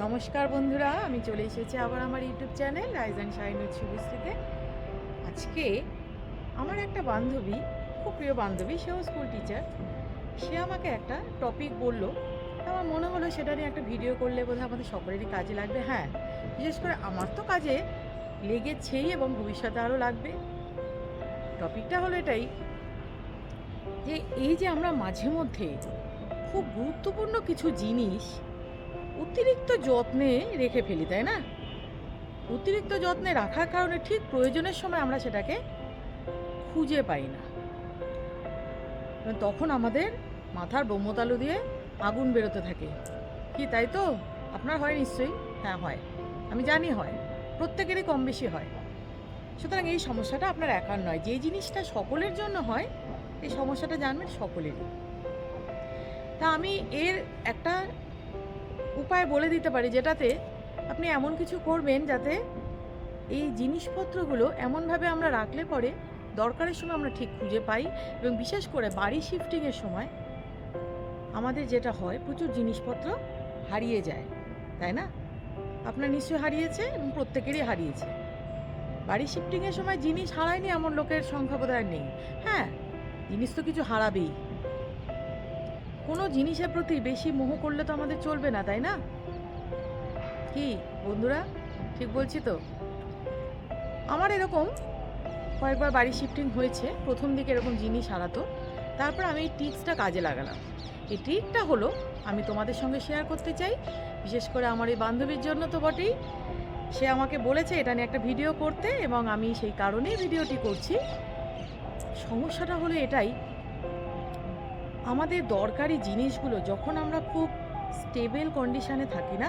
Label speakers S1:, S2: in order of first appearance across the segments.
S1: নমস্কার বন্ধুরা, আমি চলে এসেছি আবার আমার YouTube channel rise and shine with শুভশ্রীতে। আজকে আমার একটা বান্ধবী, খুব প্রিয় বান্ধবী, সেও স্কুল টিচার, সে আমাকে একটা টপিক বলল। আমার মনে হলো সেটা নিয়ে একটা ভিডিও করলে বোধহয় আমাদের সকলেরই কাজে লাগবে। হ্যাঁ, বিশেষ করে আমার তো কাজে লেগেছেই এবং ভবিষ্যতে আরও লাগবে। টপিকটা হলো এটাই যে এই যে আমরা মাঝে মধ্যে খুব গুরুত্বপূর্ণ কিছু জিনিস অতিরিক্ত যত্নে রেখে ফেলি, তাই না? অতিরিক্ত যত্নে রাখার কারণে ঠিক প্রয়োজনের সময় আমরা সেটাকে খুঁজে পাই না। তখন আমাদের মাথার ব্রহ্মতালু দিয়ে আগুন বেরোতে থাকে। কি তাই তো? আপনার হয় নিশ্চয়ই? হ্যাঁ হয়, আমি জানি হয়, প্রত্যেকেরই কম বেশি হয়। সুতরাং এই সমস্যাটা আপনার একার নয়। যে জিনিসটা সকলের জন্য হয়, এই সমস্যাটা জানবেন সকলেরই। তা আমি এর একটা উপায় বলে দিতে পারি, যেটাতে আপনি এমন কিছু করবেন যাতে এই জিনিসপত্রগুলো এমনভাবে আমরা রাখলে পরে দরকারের সময় আমরা ঠিক খুঁজে পাই। এবং বিশেষ করে বাড়ি শিফটিংয়ের সময় আমাদের যেটা হয়, প্রচুর জিনিসপত্র হারিয়ে যায়, তাই না? আপনার নিশ্চয়ই হারিয়েছে এবং প্রত্যেকেরই হারিয়েছে। বাড়ি শিফটিংয়ের সময় জিনিস হারায়নি এমন লোকের সংখ্যা বোধহয় নেই। হ্যাঁ, জিনিস তো কিছু হারাবেই। কোনো জিনিসের প্রতি বেশি মোহ করলে তো আমাদের চলবে না, তাই না? কি বন্ধুরা, ঠিক বলছি তো? আমার এরকম কয়েকবার বাড়ি শিফটিং হয়েছে। প্রথম দিকে এরকম জিনিস হারাতো, তারপর আমি এই টিপসটা কাজে লাগালাম। এই ট্রিকটা হলো আমি তোমাদের সঙ্গে শেয়ার করতে চাই, বিশেষ করে আমার এই বান্ধবীর জন্য তো বটেই। সে আমাকে বলেছে এটা নিয়ে একটা ভিডিও করতে, এবং আমি সেই কারণেই ভিডিওটি করছি। সমস্যাটা হলো এটাই, আমাদের দরকারি জিনিসগুলো যখন আমরা খুব স্টেবল কন্ডিশনে থাকি না,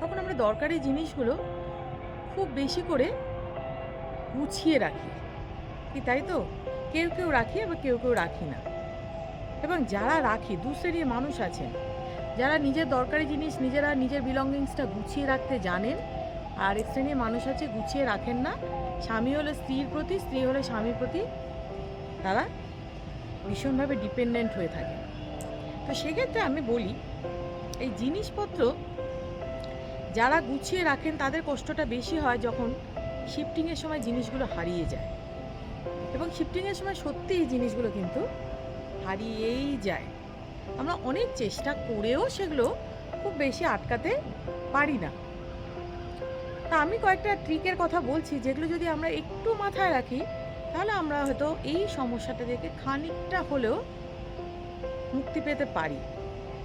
S1: তখন আমরা দরকারি জিনিসগুলো খুব বেশি করে গুছিয়ে রাখি। কি তাই তো? কেউ কেউ রাখি, আবার কেউ কেউ রাখি না। এবং যারা রাখি, দু শ্রেণীর মানুষ আছেন। যারা নিজের দরকারি জিনিস নিজেরা নিজের বিলঙ্গিংসটা গুছিয়ে রাখতে জানেন, আর এক শ্রেণীর মানুষ আছে গুছিয়ে রাখেন না। স্বামী হলে স্ত্রীর প্রতি, স্ত্রী হলে স্বামীর প্রতি তারা ভীষণভাবে ডিপেন্ডেন্ট হয়ে থাকে। তো সেক্ষেত্রে আমি বলি, এই জিনিসপত্র যারা গুছিয়ে রাখেন তাদের কষ্টটা বেশি হয় যখন শিফটিংয়ের সময় জিনিসগুলো হারিয়ে যায়। এবং শিফটিংয়ের সময় সত্যি এই জিনিসগুলো কিন্তু হারিয়েই যায়। আমরা অনেক চেষ্টা করেও সেগুলো খুব বেশি আটকাতে পারি না। তা আমি কয়েকটা ট্রিকের কথা বলছি, যেগুলো যদি আমরা একটু মাথায় রাখি, তাহলে আমরা হয়তো এই সমস্যাটা থেকে খানিকটা হলেও মুক্তি পেতে পারি।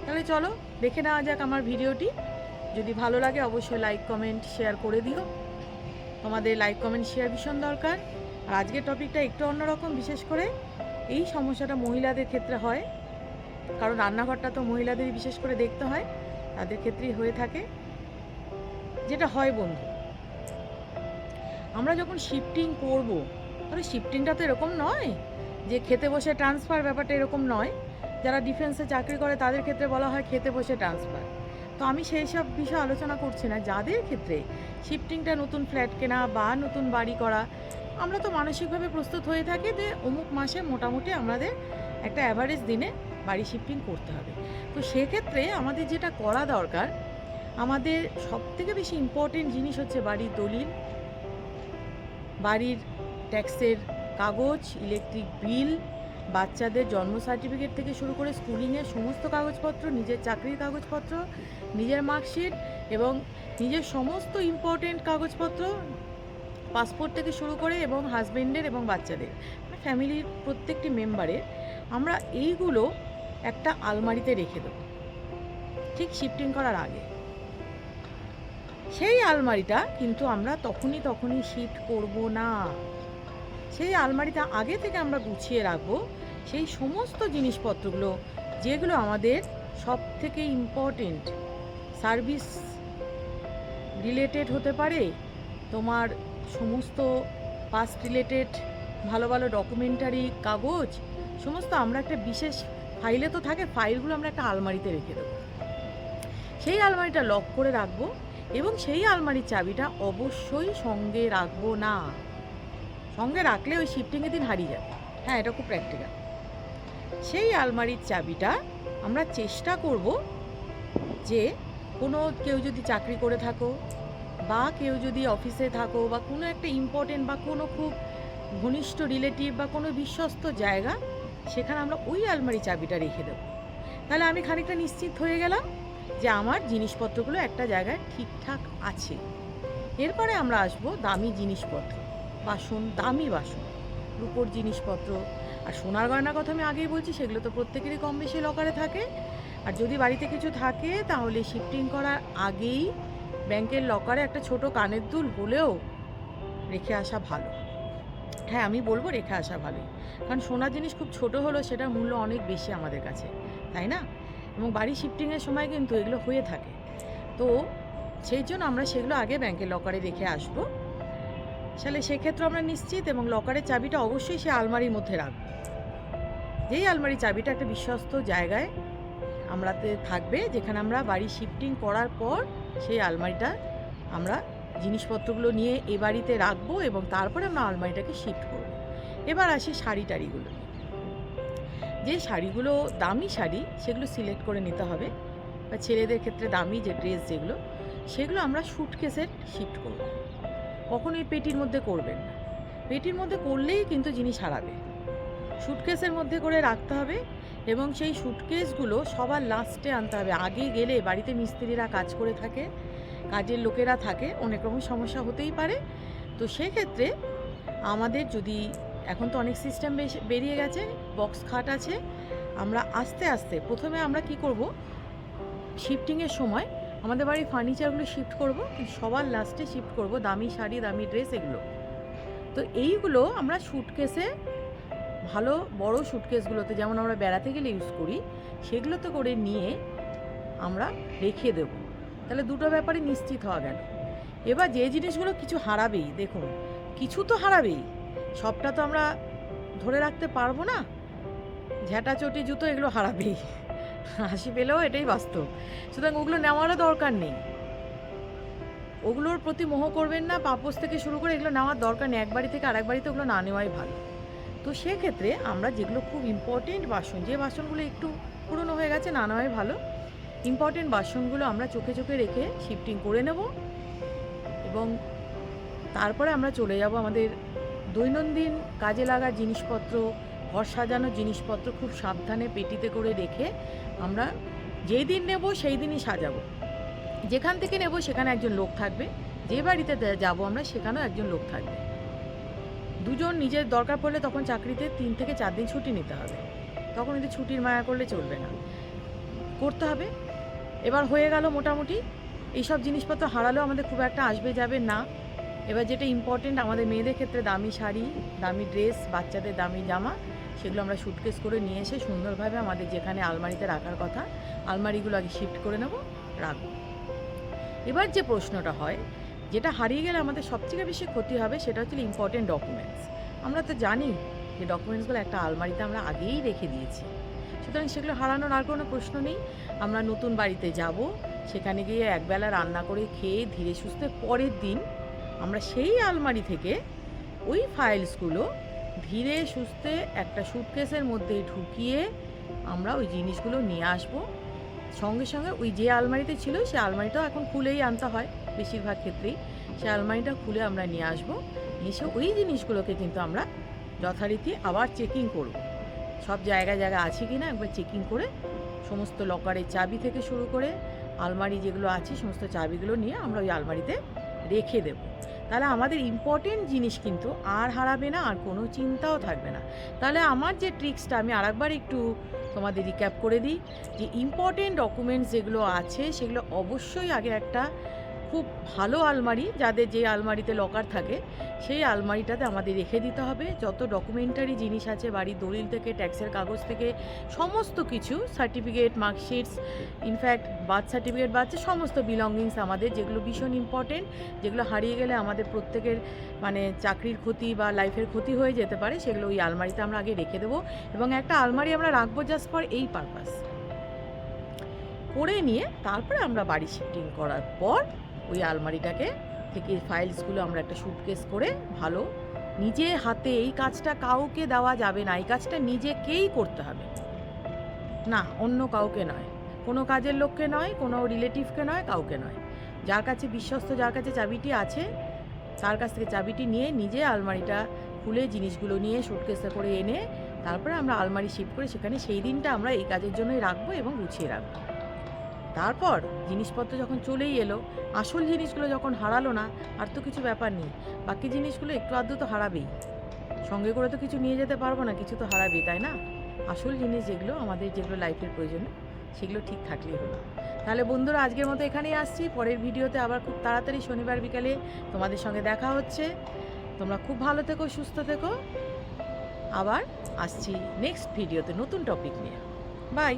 S1: তাহলে চলো দেখে নেওয়া যাক আমার ভিডিওটি। যদি ভালো লাগে অবশ্যই লাইক কমেন্ট শেয়ার করে দিও। তোমাদের লাইক কমেন্ট শেয়ার ভীষণ দরকার। আর আজকের টপিকটা একটু অন্যরকম, বিশেষ করে এই সমস্যাটা মহিলাদের ক্ষেত্রে হয়, কারণ রান্নাঘরটা তো মহিলাদেরই বিশেষ করে দেখতে হয়, তাদের ক্ষেত্রেই হয়ে থাকে। যেটা হয় বন্ধু, আমরা যখন শিফটিং করব, তাহলে শিফটিংটা তো এরকম নয় যে খেতে বসে ট্রান্সফার, ব্যাপারটা এরকম নয়। যারা ডিফেন্সে চাকরি করে তাদের ক্ষেত্রে বলা হয় খেতে বসে ট্রান্সফার। তো আমি সেই সব বিষয়ে আলোচনা করছি না। যাদের ক্ষেত্রে শিফটিংটা নতুন ফ্ল্যাট কেনা বা নতুন বাড়ি করা, আমরা তো মানসিকভাবে প্রস্তুত হয়ে থাকি যে অমুক মাসে মোটামুটি আমাদের একটা অ্যাভারেজ দিনে বাড়ি শিফটিং করতে হবে। তো সেক্ষেত্রে আমাদের যেটা করা দরকার, আমাদের সবথেকে বেশি ইম্পর্টেন্ট জিনিস হচ্ছে বাড়ির দলিল, বাড়ির ট্যাক্সের কাগজ, ইলেকট্রিক বিল, বাচ্চাদের জন্ম সার্টিফিকেট থেকে শুরু করে স্কুলিংয়ের সমস্ত কাগজপত্র, নিজের চাকরির কাগজপত্র, নিজের মার্কশিট এবং নিজের সমস্ত ইম্পর্টেন্ট কাগজপত্র, পাসপোর্ট থেকে শুরু করে, এবং হাজব্যান্ডের এবং বাচ্চাদের, ফ্যামিলির প্রত্যেকটি মেম্বারের, আমরা এইগুলো একটা আলমারিতে রেখে দেবো ঠিক শিফটিং করার আগে। সেই আলমারিটা কিন্তু আমরা তখনই শিফট করব না। সেই আলমারিটা আগে থেকে আমরা গুছিয়ে রাখবো সেই সমস্ত জিনিসপত্রগুলো যেগুলো আমাদের সব থেকে ইম্পর্টেন্ট, সার্ভিস রিলেটেড হতে পারে, তোমার সমস্ত পাস্ট রিলেটেড ভালো ভালো ডকুমেন্টারি কাগজ, সমস্ত আমরা একটা বিশেষ ফাইলে তো থাকে, ফাইলগুলো আমরা একটা আলমারিতে রেখে দেবো। সেই আলমারিটা লক করে রাখবো, এবং সেই আলমারির চাবিটা অবশ্যই সঙ্গে রাখবো না। সঙ্গে রাখলে ওই শিফটিংয়ের দিন হারিয়ে যাবে। হ্যাঁ, এটা খুব প্র্যাকটিক্যাল। সেই আলমারির চাবিটা আমরা চেষ্টা করব যে কোনো কেউ যদি চাকরি করে থাকো বা কেউ যদি অফিসে থাকো বা কোনো একটা ইম্পর্টেন্ট বা কোনো খুব ঘনিষ্ঠ রিলেটিভ বা কোনো বিশ্বস্ত জায়গা, সেখানে আমরা ওই আলমারি চাবিটা রেখে দেবো। তাহলে আমি খানিকটা নিশ্চিত হয়ে গেলাম যে আমার জিনিসপত্রগুলো একটা জায়গায় ঠিকঠাক আছে। এরপরে আমরা আসবো দামি জিনিসপত্র, বাসন, দামি বাসন, রূপোর জিনিসপত্র। আর সোনার গয়নার কথা আমি আগেই বলছি, সেগুলো তো প্রত্যেকেরই কম বেশি লকারে থাকে। আর যদি বাড়িতে কিছু থাকে তাহলে শিফটিং করার আগেই ব্যাংকের লকারে একটা ছোট কানের দুল হলেও রেখে আসা ভালো। হ্যাঁ, আমি বলবো রেখে আসা ভালোই, কারণ সোনার জিনিস খুব ছোট হলো সেটার মূল্য অনেক বেশি আমাদের কাছে, তাই না? এবং বাড়ি শিফটিংয়ের সময় কিন্তু এগুলো হয়ে থাকে। তো সেই জন্য আমরা সেগুলো আগে ব্যাংকের লকারে রেখে আসবো। তাহলে সেক্ষেত্রে আমরা নিশ্চিত, এবং লকারের চাবিটা অবশ্যই সে আলমারির মধ্যে রাখবো। যেই আলমারির চাবিটা একটা বিশ্বস্ত জায়গায় আমরাতে থাকবে, যেখানে আমরা বাড়ি শিফটিং করার পর সেই আলমারিটা আমরা জিনিসপত্রগুলো নিয়ে এ বাড়িতে রাখবো এবং তারপরে আমরা আলমারিটাকে শিফট করব। এবার আসি শাড়ি টাড়িগুলো। যে শাড়িগুলো দামি শাড়ি সেগুলো সিলেক্ট করে নিতে হবে, বা ছেলেদের ক্ষেত্রে দামি যে ড্রেস যেগুলো, সেগুলো আমরা সুটকেসে শিফট করব। কখনোই পেটির মধ্যে করবেন না। পেটির মধ্যে করলেই কিন্তু জিনিস হারাবে। সুটকেসের মধ্যে করে রাখতে হবে, এবং সেই সুটকেসগুলো সবার লাস্টে আনতে হবে। আগে গেলে বাড়িতে মিস্ত্রিরা কাজ করে থাকে, কাজের লোকেরা থাকে, অনেক রকম সমস্যা হতেই পারে। তো সেক্ষেত্রে আমাদের যদি, এখন তো অনেক সিস্টেম বেরিয়ে গেছে, বক্স খাট আছে, আমরা আস্তে আস্তে প্রথমে আমরা কি করব, শিফটিংয়ের সময় আমাদের বাড়ির ফার্নিচারগুলো শিফট করব, কিন্তু সবার লাস্টে শিফট করব দামি শাড়ি, দামি ড্রেস, এগুলো। তো এইগুলো আমরা সুটকেসে, ভালো বড় সুটকেসগুলোতে, যেমন আমরা বেড়াতে গেলে ইউজ করি, সেগুলোতে করে নিয়ে আমরা রেখে দেব। তাহলে দুটো ব্যাপারে নিশ্চিত হওয়া গেল। এবার যে জিনিসগুলো কিছু হারাবেই, দেখুন কিছু তো হারাবেই, সবটা তো আমরা ধরে রাখতে পারবো না। ঝ্যাঁটা চটি জুতো এগুলো হারাবেই, হাসি পেলেও এটাই বাস্তব। সুতরাং ওগুলো নেওয়ারও দরকার নেই, ওগুলোর প্রতি মোহ করবেন না। পাপোশ থেকে শুরু করে এগুলো নেওয়ার দরকার নেই, এক বাড়ি থেকে আরেক বাড়িতে ওগুলো না নেওয়াই ভালো। তো সেক্ষেত্রে আমরা যেগুলো খুব ইম্পর্টেন্ট বাসন, যে বাসনগুলো একটু পুরনো হয়ে গেছে, না নেওয়াই ভালো। ইম্পর্টেন্ট বাসনগুলো আমরা চোখে চোখে রেখে শিফটিং করে নেব, এবং তারপরে আমরা চলে যাব আমাদের দৈনন্দিন কাজে লাগার জিনিসপত্র, ঘর সাজানোর জিনিসপত্র খুব সাবধানে পেটিতে করে রেখে আমরা যেই দিন নেব সেই দিনই সাজাবো। যেখান থেকে নেব সেখানে একজন লোক থাকবে, যে বাড়িতে যাব আমরা সেখানেও একজন লোক থাকবে। দুজন, নিজের দরকার পড়লে তখন চাকরিতে 3 থেকে 4 দিন ছুটি নিতে হবে, তখন কিন্তু ছুটির মায়া করলে চলবে না, করতে হবে। এবার হয়ে গেল মোটামুটি। এইসব জিনিসপত্র হারালেও আমাদের খুব একটা আসবে যাবে না। এবার যেটা ইম্পর্টেন্ট, আমাদের মেয়েদের ক্ষেত্রে দামি শাড়ি, দামি ড্রেস, বাচ্চাদের দামি জামা, সেগুলো আমরা সুটকেস করে নিয়ে এসে সুন্দরভাবে আমাদের যেখানে আলমারিতে রাখার কথা, আলমারিগুলো আগে শিফট করে নেব, রাখবো। এবার যে প্রশ্নটা হয়, যেটা হারিয়ে গেলে আমাদের সবথেকে বেশি ক্ষতি হবে, সেটা হচ্ছে ইম্পর্টেন্ট ডকুমেন্টস। আমরা তো জানি যে ডকুমেন্টসগুলো একটা আলমারিতে আমরা আগেই রেখে দিয়েছি, সুতরাং সেগুলো হারানোর আর কোনো প্রশ্ন নেই। আমরা নতুন বাড়িতে যাব, সেখানে গিয়ে একবেলা রান্না করে খেয়ে ধীরে সুস্থে পরের দিন আমরা সেই আলমারি থেকে ওই ফাইলসগুলো ধীরে সুস্থে একটা সুটকেসের মধ্যে ঢুকিয়ে আমরা ওই জিনিসগুলো নিয়ে আসবো। সঙ্গে সঙ্গে ওই যে আলমারিতে ছিল সে আলমারিটাও এখন খুলেই আনতে হয় বেশিরভাগ ক্ষেত্রেই, সে আলমারিটা খুলে আমরা নিয়ে আসবো। এসে ওই জিনিসগুলোকে কিন্তু আমরা যথারীতি আবার চেকিং করব, সব জায়গায় জায়গা আছে কি না একবার চেকিং করে, সমস্ত লকারের চাবি থেকে শুরু করে আলমারি যেগুলো আছে সমস্ত চাবিগুলো নিয়ে আমরা ওই আলমারিতে রেখে দেব। তাহলে আমাদের ইম্পর্টেন্ট জিনিস কিন্তু আর হারাবে না, আর কোনো চিন্তাও থাকবে না। তাহলে আমার যে ট্রিক্সটা আমি আরেকবার একটু তোমাদের রিক্যাপ করে দিই, যে ইম্পর্টেন্ট ডকুমেন্টস যেগুলো আছে সেগুলো অবশ্যই আগে একটা খুব ভালো আলমারি, যাদের যে আলমারিতে লকার থাকে সেই আলমারিটাতে আমাদের রেখে দিতে হবে। যত ডকুমেন্টারি জিনিস আছে বাড়ির দলিল থেকে, ট্যাক্সের কাগজ থেকে, সমস্ত কিছু, certificate, marksheets, in fact birth certificate, বাচ্চা সমস্ত বিলঙ্গিংস আমাদের, যেগুলো ভীষণ ইম্পর্টেন্ট, যেগুলো হারিয়ে গেলে আমাদের প্রত্যেকের মানে চাকরির ক্ষতি বা লাইফের ক্ষতি হয়ে যেতে পারে, সেগুলো ওই আলমারিতে আমরা আগে রেখে দেবো। এবং একটা আলমারি আমরা রাখবো জাস্ট ফর এই পারপাস করে নিয়ে তারপরে আমরা বাড়ি শিফটিং করার পর ওই আলমারিটাকে থেকে ফাইলসগুলো আমরা একটা সুটকেস করে ভালো নিজে হাতে, এই কাজটা কাউকে দেওয়া যাবে না, এই কাজটা নিজেকেই করতে হবে, না অন্য কাউকে নয়। কোনো কাজের লোককে নয়, কোনো রিলেটিভকে নয়, কাউকে নয়। যার কাছে বিশ্বস্ত, যার কাছে চাবিটি আছে, তার কাছ থেকে চাবিটি নিয়ে নিজে আলমারিটা খুলে জিনিসগুলো নিয়ে সুটকেসে করে এনে তারপরে আমরা আলমারি শিফট করে সেখানে সেই দিনটা আমরা এই কাজের জন্যই রাখবো এবং গুছিয়ে রাখবো। তারপর জিনিসপত্র যখন চলেই এলো, আসল জিনিসগুলো যখন হারালো না, আর তো কিছু ব্যাপার নেই, বাকি জিনিসগুলো একটু আধটু তো হারাবেই। সঙ্গে করে তো কিছু নিয়ে যেতে পারবো না, কিছু তো হারাবেই, তাই না? আসল জিনিস যেগুলো আমাদের, যেগুলো লাইফের প্রয়োজন, সেগুলো ঠিক থাকলেই হলো। তাহলে বন্ধুরা, আজকের মতো এখানেই আসছি। পরের ভিডিওতে আবার খুব তাড়াতাড়ি শনিবার বিকালে তোমাদের সঙ্গে দেখা হচ্ছে। তোমরা খুব ভালো থেকো, সুস্থ থেকো। আবার আসছি নেক্সট ভিডিওতে নতুন টপিক নিয়ে। বাই।